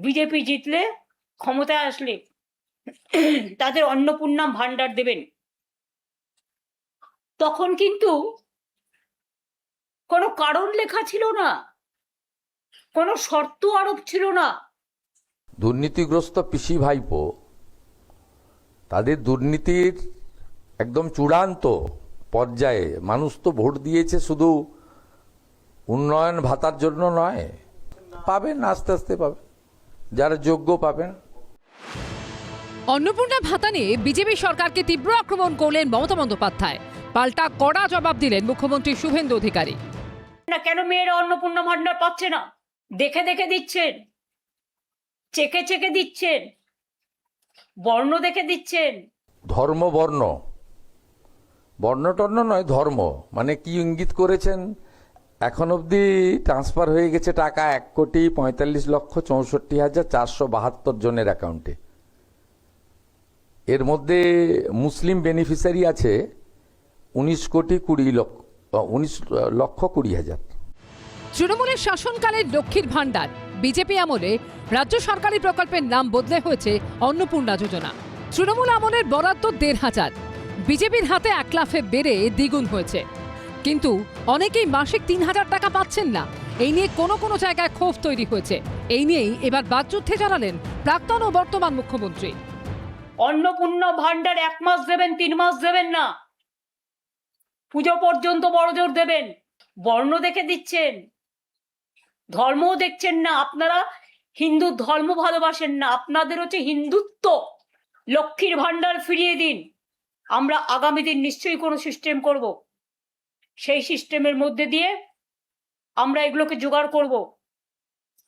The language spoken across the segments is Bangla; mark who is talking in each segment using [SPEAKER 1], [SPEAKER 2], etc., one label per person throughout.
[SPEAKER 1] বিজেপি জিতলে, ক্ষমতায় আসলে তাদের অন্নপূর্ণা ভান্ডার দেবেন। তখন কিন্তু কোনো কারণ লেখা ছিল না, কোনো শর্ত আরোপ ছিল না।
[SPEAKER 2] দুর্নীতিগ্রস্ত পিসি ভাইপো তাদের দুর্নীতির একদম চূড়ান্ত পর্যায়ে মানুষ তো ভোট দিয়েছে, শুধু উন্নয়ন ভাতার জন্য নয়, পাবেন আস্তে আস্তে পাবেন, যারা যোগ্য পাবেন।
[SPEAKER 3] অন্নপূর্ণা ভাতা নিয়ে বিজেপি সরকারকে তীব্র আক্রমণ করলেন মমতা বন্দ্যোপাধ্যায়। পাল্টা কড়া জবাব দিলেন মুখ্যমন্ত্রী শুভেন্দু অধিকারী।
[SPEAKER 1] না, কেন মেয়েরা অন্নপূর্ণা ভান্ডার পাচ্ছে না? দেখে দেখে দিচ্ছেন, চেকে চেকে দিচ্ছেন, বর্ণ দেখে দিচ্ছেন।
[SPEAKER 2] ধর্ম বর্ণ, বর্ণটর্ণ নয়, ধর্ম মানে কি ইঙ্গিত করেছেন? এখন অবধি ট্রান্সফার হয়ে গেছে টাকা 1,45,64,472 জনের অ্যাকাউন্টে। এর মধ্যে মুসলিম বেনিফিশিয়ারি আছে 19,20,00,000।
[SPEAKER 3] তৃণমূলের শাসনকালে লক্ষ্মীর ভান্ডার, বিজেপি আমলে রাজ্য সরকারি প্রকল্পের নাম বদলে হয়েছে অন্নপূর্ণা যোজনা। তৃণমূল আমলের বরাদ্দ 1,500, বিজেপির হাতে 1 লাফে বেড়ে দ্বিগুণ হয়েছে। কিন্তু অনেকেই মাসিক 3,000 টাকা পাচ্ছেন না। এই নিয়ে কোনো কোনো জায়গায় ক্ষোভ তৈরি হয়েছে। এই নিয়েই এবার বাকযুদ্ধে জড়ালেন প্রাক্তন ও বর্তমান মুখ্যমন্ত্রী।
[SPEAKER 1] অন্নপূর্ণা ভান্ডার 1 মাস দেবেন, 3 মাস দেবেন না, পুজো পর্যন্ত বড়জোর দেবেন। বর্ণ দেখে দিচ্ছেন, ধর্মও দেখছেন না। আপনারা হিন্দু ধর্ম ভালোবাসেন না, আপনাদের হচ্ছে হিন্দুত্ব। লক্ষ্মীর ভান্ডার ফিরিয়ে দিন। আমরা আগামী দিন নিশ্চয়ই কোনো সিস্টেম করব, সেই সিস্টেমের মধ্যে দিয়ে আমরা এগুলোকে জোগাড় করব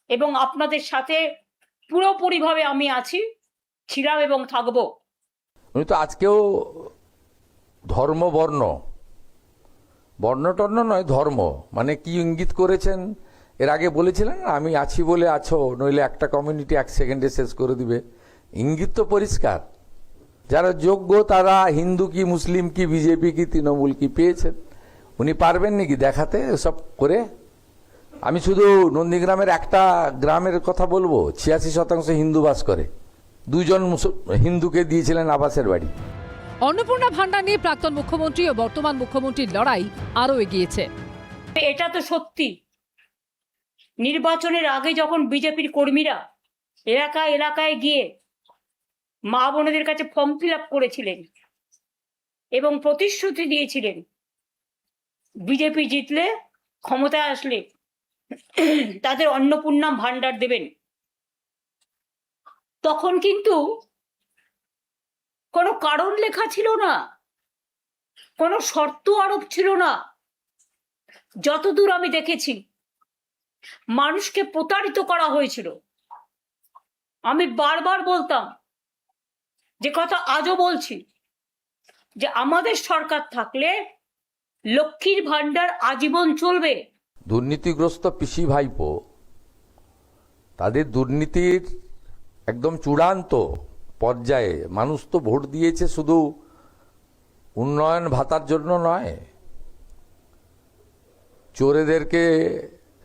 [SPEAKER 1] এবং আপনাদের সাথে পুরোপুরিভাবে আমি আছি, ছিলাম এবং থাকবো।
[SPEAKER 2] উনি তো আজকেও ধর্ম বর্ণ, বর্ণটর্ণ নয়, ধর্ম মানে কি ইঙ্গিত করেছেন? এর আগে বলেছিলেন আমি আছি বলে আছো, নইলে একটা কমিউনিটি 1 সেকেন্ডে শেষ করে দিবে। ইঙ্গিত তো পরিষ্কার। যারা যোগ্য তারা হিন্দু কি মুসলিম কি বিজেপি কি তৃণমূল কি পেয়েছেন। উনি পারবেন নাকি দেখাতে সব করে? আমি শুধু নন্দীগ্রামের একটা গ্রামের কথা বলবো, 86% হিন্দু বাস করে, 2 জন হিন্দুকে দিয়েছিলেন আবাসের বাড়ি।
[SPEAKER 3] অন্নপূর্ণা ভান্ডার নিয়ে প্রাক্তন মুখ্যমন্ত্রী ও বর্তমান মুখ্যমন্ত্রীর লড়াই আরও এগিয়েছে।
[SPEAKER 1] এটা তো সত্যি, নির্বাচনের আগে যখন বিজেপির কর্মীরা এলাকায় এলাকায় গিয়ে মা বোনেদের কাছে ফর্ম ফিল আপ করেছিলেন এবং প্রতিশ্রুতি দিয়েছিলেন বিজেপি জিতলে, ক্ষমতায় আসলে তাদের অন্নপূর্ণা ভান্ডার দেবেন, তখন কিন্তু কোনো কারণ লেখা ছিল না, কোনো শর্ত আরোপ ছিল না। যতদূর আমি দেখেছি মানুষকে প্রতারিত করা হয়েছিল। আমি বারবার বলতাম যে কথা, আজও বলছি, যে আমাদের সরকার থাকলে লক্ষ্মীর ভান্ডার আজীবন চলবে।
[SPEAKER 2] দুর্নীতিগ্রস্ত পিসি ভাইপো তাদের দুর্নীতির একদম চূড়ান্ত পর্যায়ে মানুষ তো ভোট দিয়েছে, শুধু উন্নয়ন ভাতার জন্য নয়, চোরেদেরকে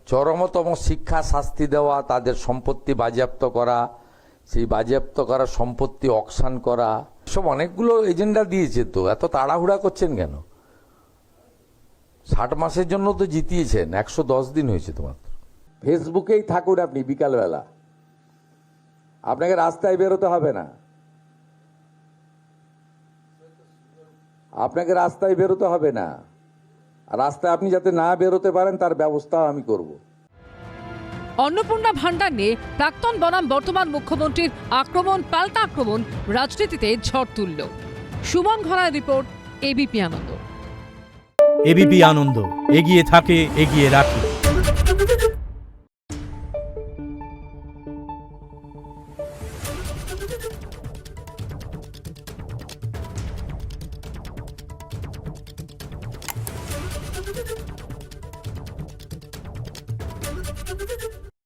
[SPEAKER 2] চরমতম শিক্ষা শাস্তি দেওয়া, তাদের সম্পত্তি বাজেয়াপ্ত করা, সেই বাজেয়াপ্ত করা সম্পত্তি অকশন করা, সব অনেকগুলো এজেন্ডা দিয়েছে। তো এত তাড়াহুড়া করছেন কেন? 60 মাসের জন্য তো জিতিয়েছেন, 110 দিন হয়েছে তো মাত্র। ফেসবুকেই থাকুন আপনি বিকালবেলা, আপনাকে রাস্তায় বেরোতে হবে না, আপনাকে রাস্তায় বেরোতে হবে না। রাস্তায় আপনি যাতে না বেরোতে পারেন তার ব্যবস্থা আমি করব।
[SPEAKER 3] অন্নপূর্ণা ভান্ডার নিয়ে প্রাক্তন বনাম বর্তমান মুখ্যমন্ত্রীর আক্রমণ পাল্টা আক্রমণ রাজনীতিতে ঝড় তুলল। সুমন ঘরার রিপোর্ট, এবিপি আনন্দ।
[SPEAKER 4] এবিপি আনন্দ, এগিয়ে থাকে, এগিয়ে রাখে।